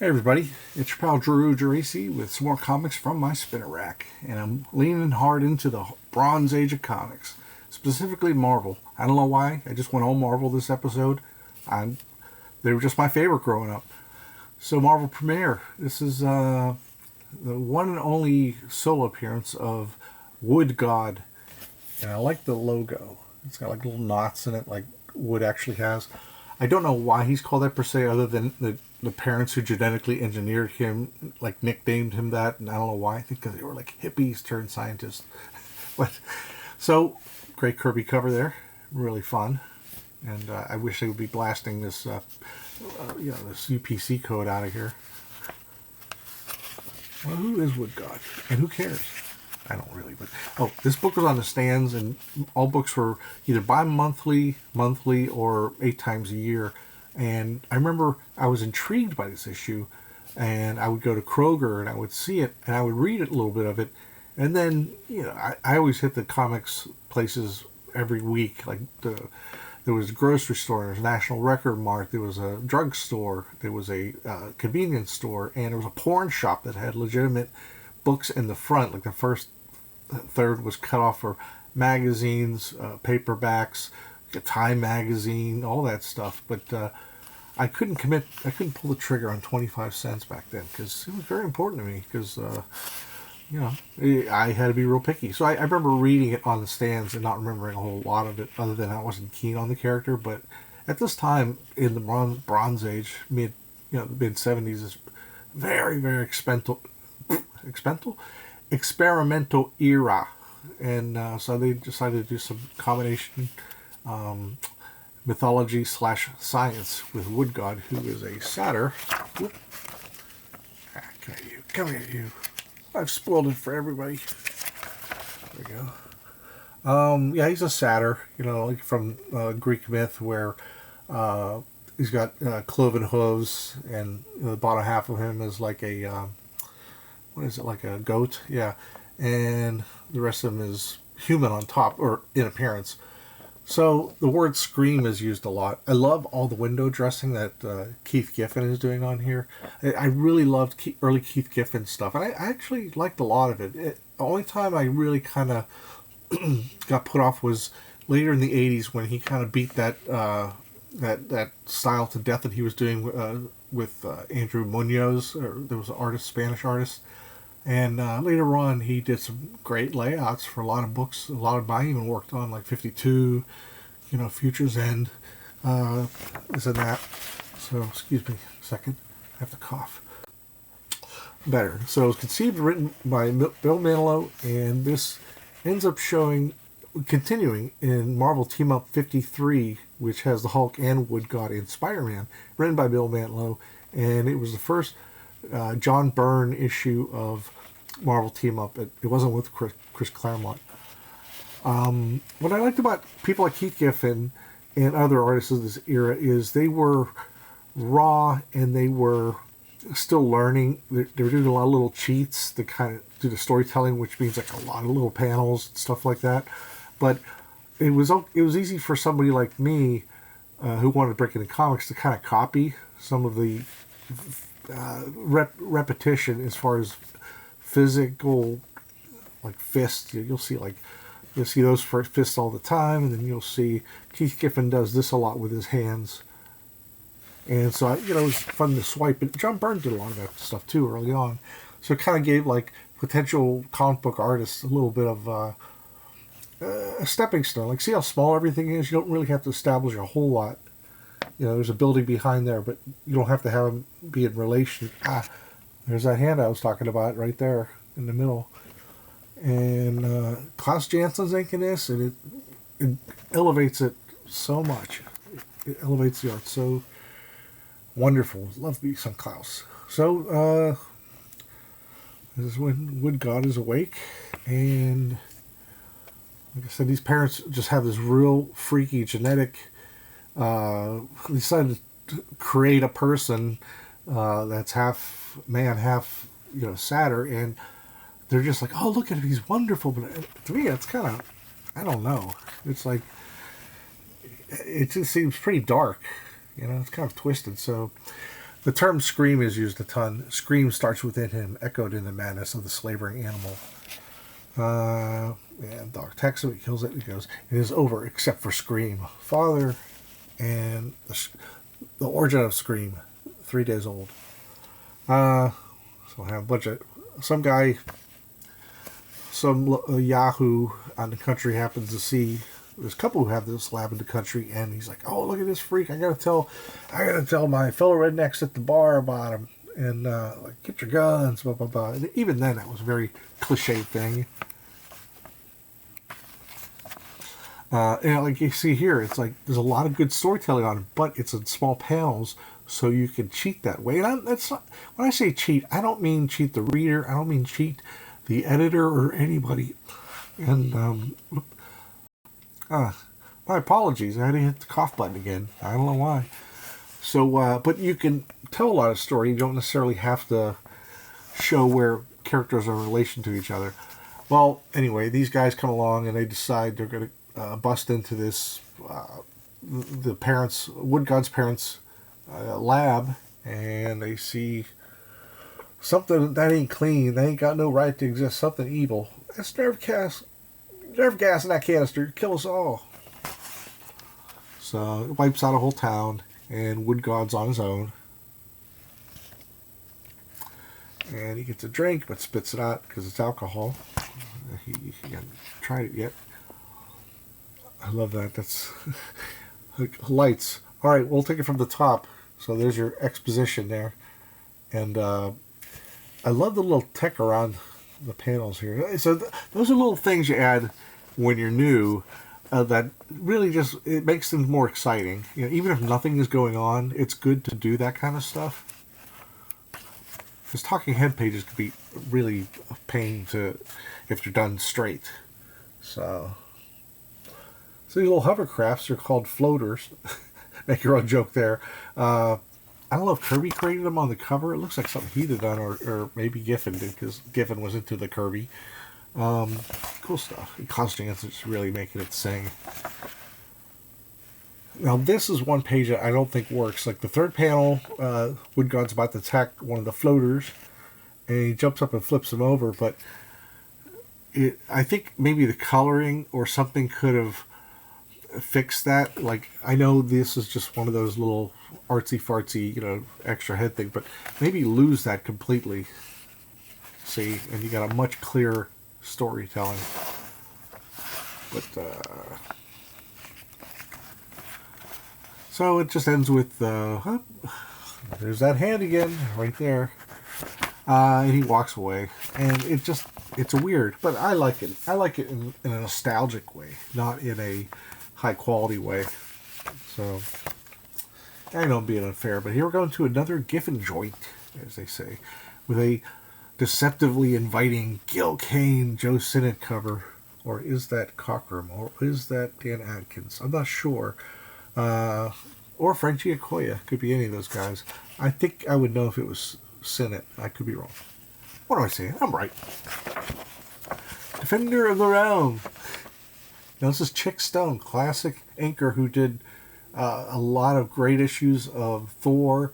Hey everybody, it's your pal Drew Geraci with some more comics from my spinner rack, and I'm leaning hard into the Bronze Age of comics, specifically Marvel. I don't know why, I just went all Marvel this episode. They were just my favorite growing up. So Marvel Premiere, this is the one and only solo appearance of Woodgod, and I like the logo. It's got like little knots in it like Wood actually has. I don't know why he's called that per se, other than the parents who genetically engineered him, like nicknamed him that, and I don't know why. I think because they were like hippies turned scientists. But so great Kirby cover there, really fun, and I wish they would be blasting this, this UPC code out of here. Well, who is Woodgod, and who cares? I don't really, but this book was on the stands, and all books were either bi-monthly, monthly, or 8 times a year. And I remember I was intrigued by this issue, and I would go to Kroger and I would see it, and I would read a little bit of it, and then I always hit the comics places every week. Like there was a grocery store, there was a National Record Mart, there was a drugstore, there was a convenience store, and there was a porn shop that had legitimate books in the front. Like the first third was cut off for magazines, paperbacks, a Time magazine, all that stuff. But I couldn't pull the trigger on 25 cents back then, because it was very important to me, because I had to be real picky. So I remember reading it on the stands and not remembering a whole lot of it, other than I wasn't keen on the character. But at this time in the Bronze Age, mid 70s, is very, very experimental era, and so they decided to do some combination mythology / science with Woodgod, who is a satyr. Whoop. Come here, you. I've spoiled it for everybody. There we go. He's a satyr, like from Greek myth, where he's got cloven hooves, and the bottom half of him is like a like a goat? Yeah. And the rest of him is human on top, or in appearance. So the word scream is used a lot. I love all the window dressing that Keith Giffen is doing on here. I really loved early Keith Giffen stuff, and I actually liked a lot of it. The only time I really kind of got put off was later in the 80s, when he kind of beat that style to death that he was doing with Andrew Munoz, or there was an artist, Spanish artist. And later on, he did some great layouts for a lot of books. A lot of mine even worked on, like 52, Future's End, this and that. So, excuse me a second. I have to cough. Better. So, it was conceived and written by Bill Manilow, and this ends up continuing in Marvel Team Up 53, which has the Hulk and Woodgod and Spider-Man, written by Bill Manilow, and it was the first John Byrne issue of Marvel Team Up. It wasn't with Chris Claremont. What I liked about people like Keith Giffen and other artists of this era is they were raw, and they were still learning. They were doing a lot of little cheats to kind of do the storytelling, which means like a lot of little panels and stuff like that. But it was easy for somebody like me who wanted to break into comics to kind of copy some of the repetition as far as physical, like fists. You'll see those fists all the time, and then you'll see Keith Giffen does this a lot with his hands, and so it was fun to swipe. And John Byrne did a lot of that stuff too early on, so it kind of gave like potential comic book artists a little bit of a stepping stone. Like, see how small everything is. You don't really have to establish a whole lot. There's a building behind there, but you don't have to have them be in relation. There's that hand I was talking about right there in the middle. And Klaus Janson's inking this, and it elevates it so much. It elevates the art so wonderful. Love me some Klaus. So, this is when Woodgod is awake, and like I said, these parents just have this real freaky genetic. They decided to create a person that's half man, half satyr, and they're just like, oh, look at him, he's wonderful. But to me, it's kind of, I don't know. It's like, it just seems pretty dark. It's kind of twisted. So The term scream is used a ton. Scream starts within him, echoed in the madness of the slavering animal. And dog attacks him, he kills it, he goes, it is over except for Scream. Father and the origin of Scream, 3 days old. So I have a bunch of, some guy, some Yahoo out in the country happens to see, there's a couple who have this lab in the country, and he's like, oh, look at this freak, I gotta tell my fellow rednecks at the bar about him. And like, get your guns, blah blah blah. And even then, that was a very cliche thing. And like you see here, it's like there's a lot of good storytelling on it, but it's in small panels, so you can cheat that way. And that's not, when I say cheat, I don't mean cheat the reader. I don't mean cheat the editor or anybody. And my apologies. I had to hit the cough button again. I don't know why. So, but you can tell a lot of story. You don't necessarily have to show where characters are in relation to each other. Well, anyway, these guys come along and they decide they're going to bust into this, the parents, Woodgod's parents' lab, and they see something that ain't clean. They ain't got no right to exist. Something evil. That's nerve gas in that canister. Kill us all. So it wipes out a whole town. And Woodgod's on his own. And he gets a drink, but spits it out because it's alcohol. He hasn't tried it yet. I love that. That's lights. All right, we'll take it from the top. So there's your exposition there. And I love the little tech around the panels here. So those are little things you add when you're new. That really just, it makes things more exciting. You know, even if nothing is going on, it's good to do that kind of stuff. Because talking head pages could be really a pain to, if you're done straight. So these little hovercrafts are called floaters. Make your own joke there. I don't know if Kirby created them on the cover. It looks like something he'd have done, or maybe Giffen did, because Giffen was into the Kirby. Cool stuff. And Constance is really making it sing. Now this is one page that I don't think works. Like the third panel, Woodgod's about to attack one of the floaters, and he jumps up and flips him over. But I think maybe the coloring or something could have fixed that. Like I know this is just one of those little artsy fartsy, extra head thing, but maybe lose that completely. See, and you got a much clearer storytelling. But so it just ends with there's that hand again right there, and he walks away, and it's weird, but I like it. I like it in a nostalgic way, not in a high quality way. So I know I'm being unfair, but here we're going to another Giffen joint, as they say, with a deceptively inviting Gil Kane, Joe Sinnott cover. Or is that Cockrum? Or is that Dan Adkins? I'm not sure. Or Frank Giacoya. Could be any of those guys. I think I would know if it was Sinnott. I could be wrong. What am I saying? I'm right. Defender of the Realm. Now this is Chick Stone, classic inker who did a lot of great issues of Thor.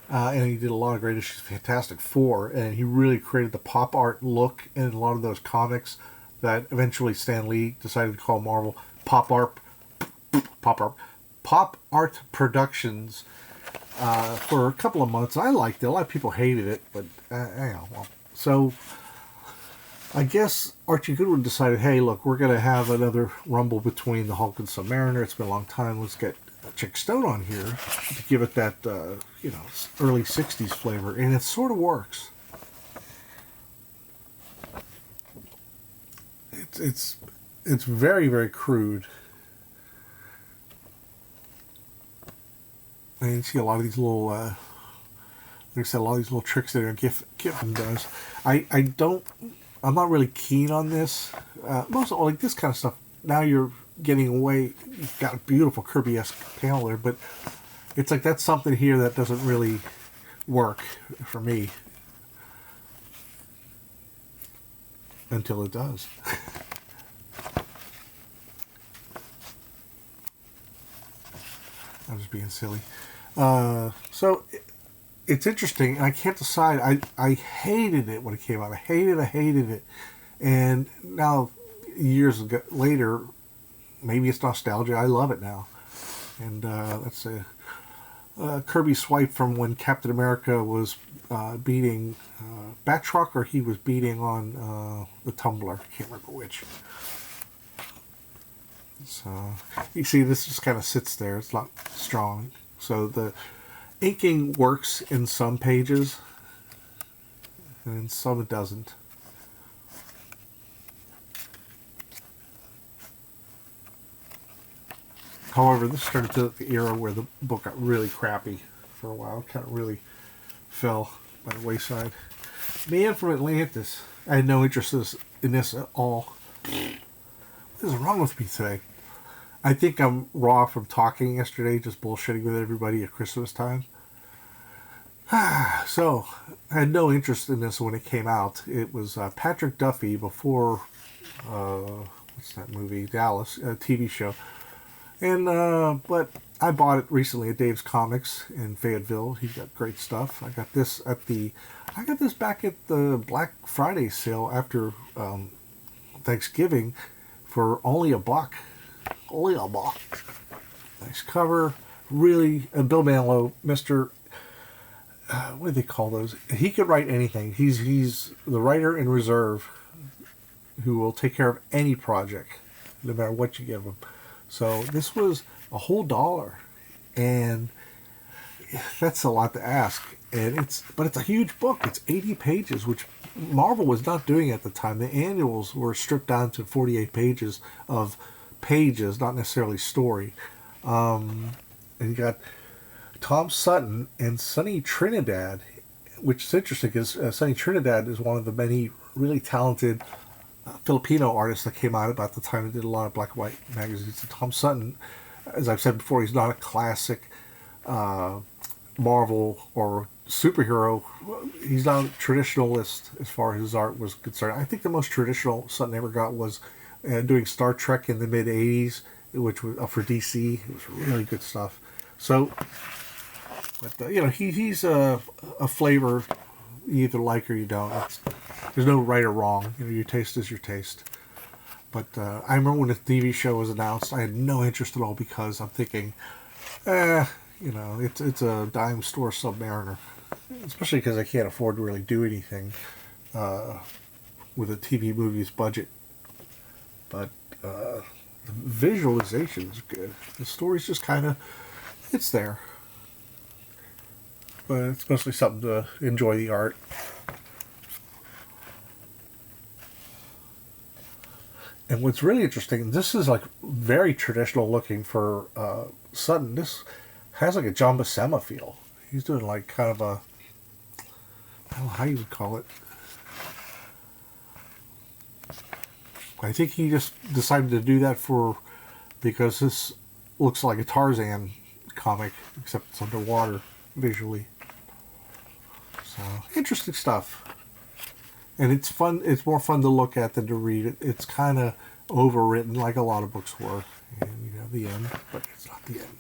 And he did a lot of great issues of Fantastic Four, and he really created the pop art look in a lot of those comics that eventually Stan Lee decided to call Marvel Pop Art Productions for a couple of months. I liked it. A lot of people hated it, but so I guess Archie Goodwin decided, hey, look, we're going to have another rumble between the Hulk and Submariner. It's been a long time. Let's get Chick Stone on here to give it that early 60s flavor, and it sort of works. It's very, very crude, and you see a lot of these little like I said, a lot of these little tricks that Giffen does. I'm not really keen on this. Most of all, like this kind of stuff, now you're getting away. You've got a beautiful Kirby-esque panel there, but it's like that's something here that doesn't really work for me until it does. I'm just being silly. So it's interesting. I can't decide. I hated it when it came out. I hated it. And now, later, maybe it's nostalgia. I love it now. And let's say Kirby Swipe from when Captain America was beating Batroc, or he was beating on the Tumbler. I can't remember which. So you see, this just kind of sits there. It's not strong. So the inking works in some pages, and in some it doesn't. However, this started to the era where the book got really crappy for a while. Kind of really fell by the wayside. Man from Atlantis. I had no interest in this at all. What is wrong with me today? I think I'm raw from talking yesterday, just bullshitting with everybody at Christmas time. So, I had no interest in this when it came out. It was Patrick Duffy before, what's that movie? Dallas, a TV show. And, but I bought it recently at Dave's Comics in Fayetteville. He's got great stuff. I got this back at the Black Friday sale after Thanksgiving for only $1. Only $1. Nice cover. Really, Bill Manilow, Mr. What do they call those? He could write anything. He's the writer in reserve who will take care of any project, no matter what you give him. So this was a whole $1, and that's a lot to ask. And but it's a huge book. It's 80 pages, which Marvel was not doing at the time. The annuals were stripped down to 48 pages of pages, not necessarily story. And you got Tom Sutton and Sonny Trinidad, which is interesting because Sonny Trinidad is one of the many really talented Filipino artists that came out about the time and did a lot of black and white magazines. And Tom Sutton, as I've said before, he's not a classic Marvel or superhero. He's not a traditionalist as far as his art was concerned. I think the most traditional Sutton ever got was doing Star Trek in the mid 80s, which was for DC. It was really good stuff. So, but he's a flavor you either like or you don't. There's no right or wrong. Your taste is your taste. But I remember when the TV show was announced, I had no interest at all because I'm thinking, it's a dime store Submariner. Especially because I can't afford to really do anything with a TV movie's budget. But the visualization is good. The story's just kind of, it's there. But it's mostly something to enjoy the art. And what's really interesting, this is like very traditional looking for Sutton. This has like a John Buscema feel. He's doing like kind of a, I don't know how you would call it. I think he just decided to do that because this looks like a Tarzan comic, except it's underwater visually. So, interesting stuff. And it's fun. It's more fun to look at than to read it. It's kind of overwritten, like a lot of books were. And the end, but it's not the end.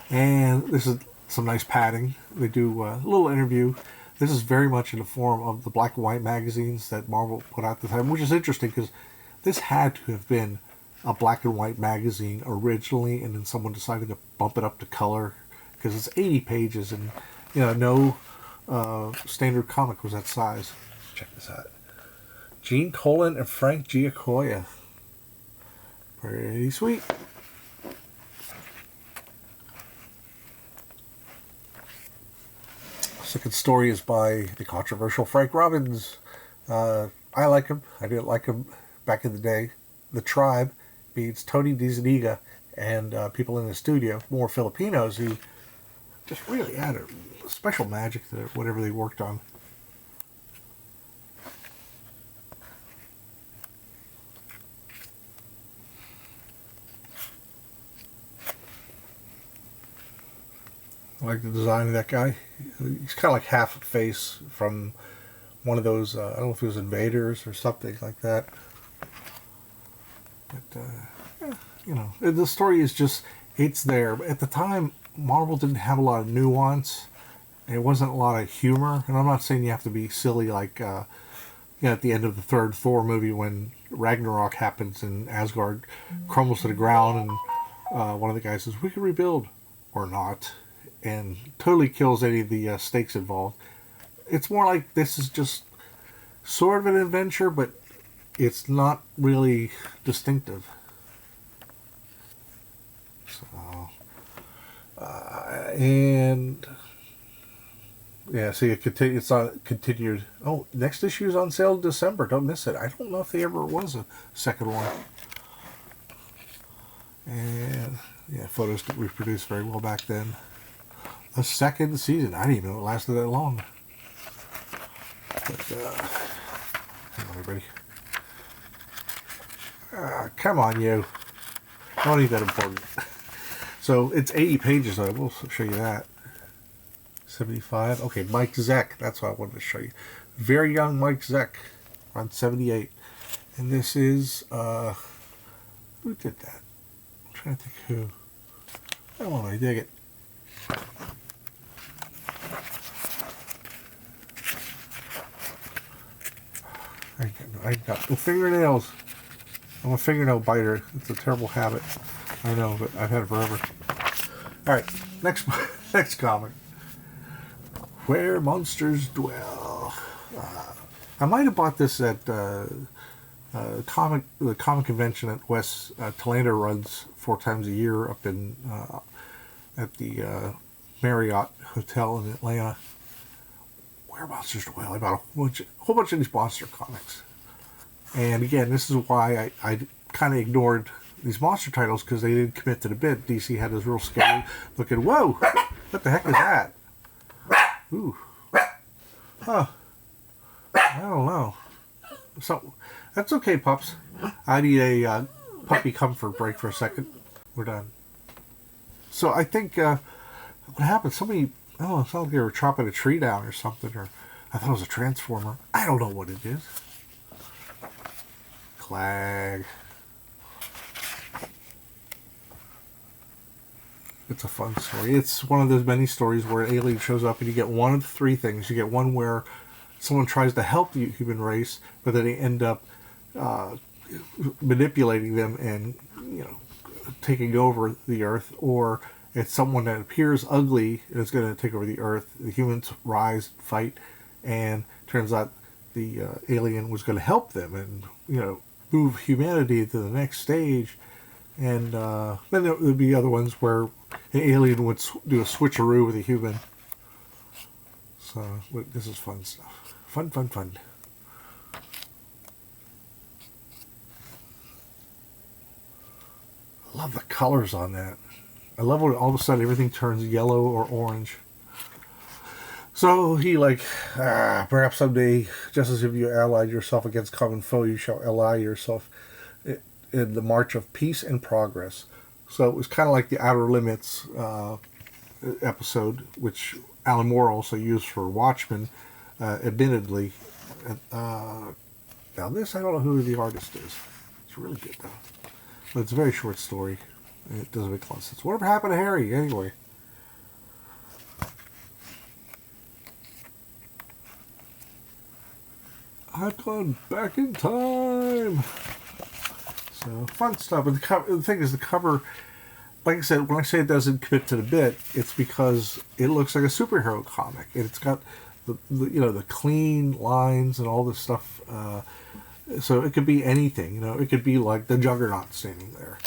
And this is some nice padding. They do a little interview. This is very much in the form of the black and white magazines that Marvel put out at the time, which is interesting because this had to have been a black and white magazine originally, and then someone decided to bump it up to color because it's 80 pages, and no standard comic was that size. Check this out. Gene Colan and Frank Giacoia. Pretty sweet. Second story is by the controversial Frank Robbins. I like him. I didn't like him back in the day. The Tribe means Tony DiZuniga and people in the studio, more Filipinos who just really added special magic to whatever they worked on. I like the design of that guy. He's kind of like half face from one of those, I don't know if it was Invaders or something like that. But, the story is just, it's there. But at the time, Marvel didn't have a lot of nuance. It wasn't a lot of humor, and I'm not saying you have to be silly like at the end of the third Thor movie when Ragnarok happens and Asgard crumbles to the ground, and one of the guys says, "We can rebuild," or not, and totally kills any of the stakes involved. It's more like this is just sort of an adventure, but it's not really distinctive. So, and yeah, see, it's on continued. Oh, next issue is on sale in December. Don't miss it. I don't know if there ever was a second one. And yeah, photos that we produced very well back then. A second season. I didn't even know it lasted that long. But, hang on, everybody. Come on, you. Don't need that important. So it's 80 pages, though. We'll show you that. 75. Okay, Mike Zeck. That's what I wanted to show you. Very young Mike Zeck. Around 78. And this is, who did that? I'm trying to think who. I don't know, I dig it. I got no fingernails. I'm a fingernail biter. It's a terrible habit. I know, but I've had it forever. Alright, next comic. Where Monsters Dwell. I might have bought this at the comic convention that Wes Talander runs 4 times a year up in at the Marriott Hotel in Atlanta. Where Monsters Dwell. I bought a whole bunch of these monster comics. And again, this is why I kind of ignored these monster titles, because they didn't commit to the bit. DC had this real scary looking, whoa, what the heck is that? Ooh. Huh. I don't know. So, that's okay, pups. I need a puppy comfort break for a second. We're done. So, I think, what happened? Somebody, oh, it sounded like they were chopping a tree down or something, or I thought it was a transformer. I don't know what it is. Clag. It's a fun story. It's one of those many stories where an alien shows up and you get one of the 3 things. You get one where someone tries to help the human race, but then they end up manipulating them and, taking over the Earth, or it's someone that appears ugly and is going to take over the Earth. The humans rise, fight, and turns out the alien was going to help them and, move humanity to the next stage. And then there would be other ones where an alien would do a switcheroo with a human. So this is fun stuff. Fun. I love the colors on that. I love when all of a sudden everything turns yellow or orange. So he perhaps someday, just as if you allied yourself against common foe, you shall ally yourself in the march of peace and progress. So it was kind of like the Outer Limits episode, which Alan Moore also used for Watchmen, admittedly. Now this, I don't know who the artist is. It's really good, though. But it's a very short story. And it doesn't make a lot of sense. Whatever happened to Harry, anyway? I've gone back in time. So, fun stuff. But the thing is, the cover, like I said, when I say it doesn't commit to the bit, it's because it looks like a superhero comic. And it's got the clean lines and all this stuff. So it could be anything. It could be like the Juggernaut standing there.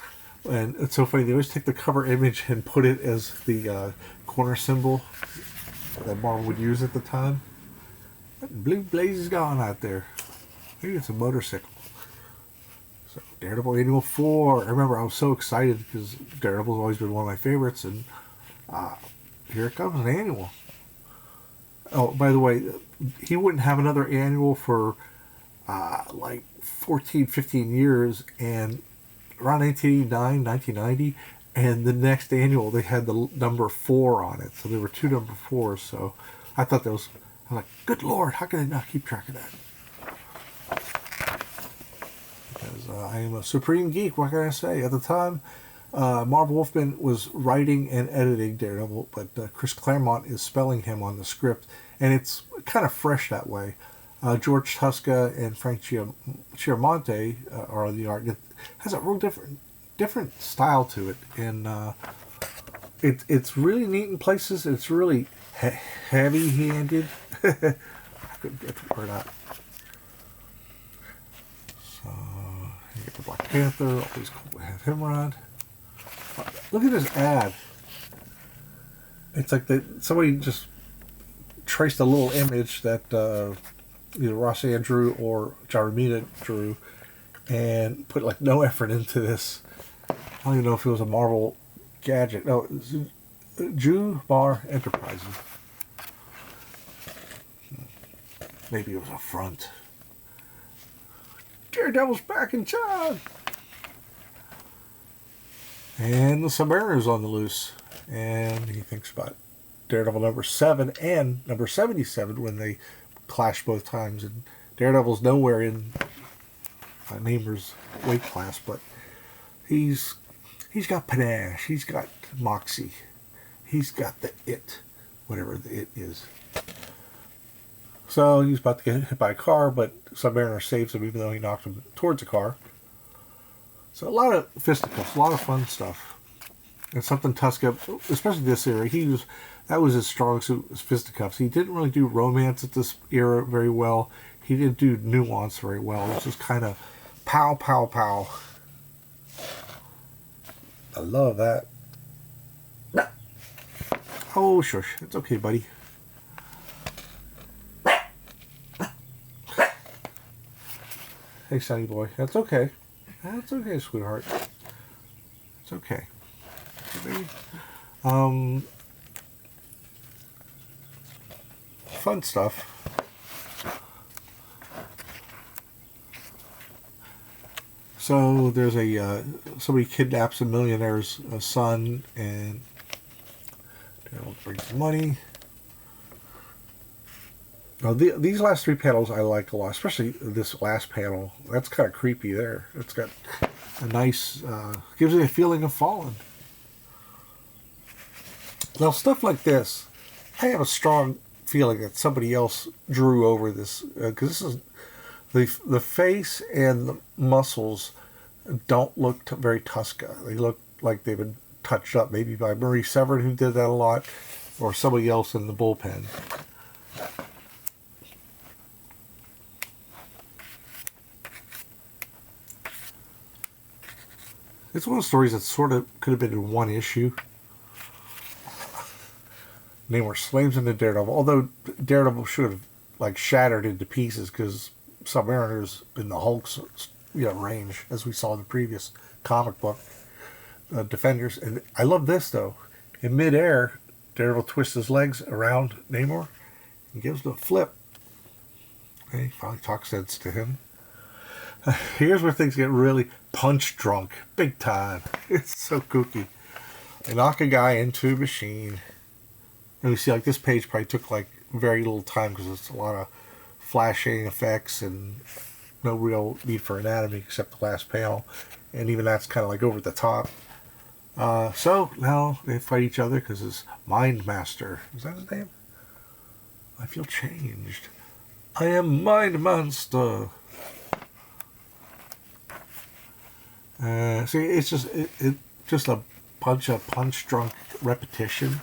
And it's so funny. They always take the cover image and put it as the corner symbol that Marvel would use at the time. That blue blaze is gone out there. Maybe it's a motorcycle. So, Daredevil Annual 4. I remember I was so excited because Daredevil's always been one of my favorites, and here it comes, an annual. Oh, by the way, he wouldn't have another annual for 14, 15 years, and around 1989, 1990, and the next annual they had the number 4 on it. So there were 2 number 4s, so I thought that was, I'm like, good Lord, how can they not keep track of that? Because I am a supreme geek, what can I say? At the time, Marv Wolfman was writing and editing Daredevil, but Chris Claremont is spelling him on the script, and it's kind of fresh that way. George Tuska and Frank Chiaramonte are on the art. It has a real different style to it, and it's really neat in places. It's really heavy-handed. I couldn't get the word out. So you get the Black Panther. Always cool to have him around. Look at this ad. It's like somebody just traced a little image that either Ross Andrew or John Romita drew and put like no effort into this. I don't even know if it was a Marvel gadget. No, it was Jew Bar Enterprises. Maybe it was a front. Daredevil's back in town! And the Submariner's on the loose. And he thinks about Daredevil number 7 and number 77 when they clash both times. And Daredevil's nowhere in Namor's weight class, but he's got panache, he's got moxie, he's got the it, whatever the it is. So he's about to get hit by a car, but Submariner saves him even though he knocked him towards the car. So a lot of fisticuffs, a lot of fun stuff. And something Tuska, especially this era, that was his strong suit, was fisticuffs. He didn't really do romance at this era very well. He didn't do nuance very well. It was just kind of pow, pow, pow. I love that. Oh, shush. It's okay, buddy. Hey, Sonny boy. That's okay. That's okay, sweetheart. It's okay. Okay, baby. Fun stuff. So there's somebody kidnaps a millionaire's son, and Daredevil brings the money. Now these last 3 panels I like a lot, especially this last panel. That's kind of creepy there. It's got a nice, gives it a feeling of falling. Now stuff like this, I have a strong feeling that somebody else drew over this, because this is the face and the muscles don't look very Tuska. They look like they've been touched up, maybe by Murray Severn, who did that a lot, or somebody else in the bullpen. It's one of the stories that sort of could have been in one issue. Namor slams into Daredevil, although Daredevil should have like shattered into pieces because Submariner's in the Hulk's range, as we saw in the previous comic book, Defenders. And I love this though. In midair, Daredevil twists his legs around Namor and gives him a flip. And he finally talks sense to him. Here's where things get really punch drunk, big time. It's so kooky. They knock a guy into a machine. And you see, like, this page probably took like very little time because it's a lot of flashing effects and no real need for anatomy except the last panel, and even that's kind of like over the top. So now they fight each other because his Mind Master, is that his name? I feel changed. I am Mind Monster. See, it's just a bunch of punch drunk repetition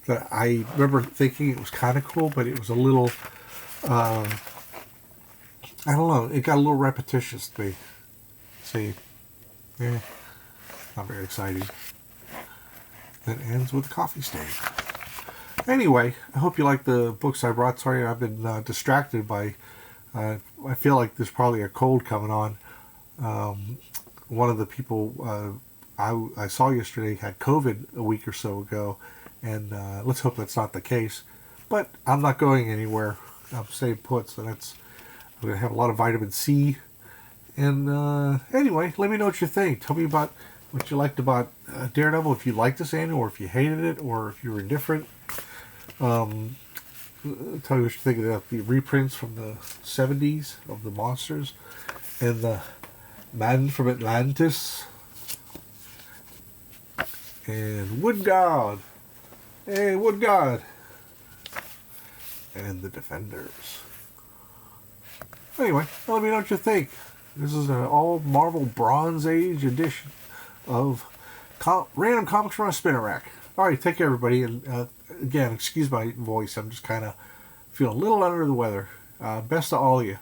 that I remember thinking it was kind of cool, but it was a little, I don't know, it got a little repetitious to me. See, not very exciting. Then ends with a coffee stain. Anyway, I hope you like the books I brought. Sorry, I've been distracted by, I feel like there's probably a cold coming on. One of the people I saw yesterday had COVID a week or so ago, and let's hope that's not the case. But I'm not going anywhere. I'm staying put, so I'm going to have a lot of vitamin C. And anyway, let me know what you think. Tell me about what you liked about Daredevil, if you liked this annual, or if you hated it, or if you were indifferent. Tell me what you think about the reprints from the 70s of the monsters, and the Man from Atlantis. And Woodgod. Hey, Woodgod. And the Defenders. Anyway, let me know what you think. This is an all Marvel Bronze Age edition of Random Comics from a Spinner Rack. Alright, take care, everybody. And again, excuse my voice. I'm just kind of feeling a little under the weather. Best to all of you.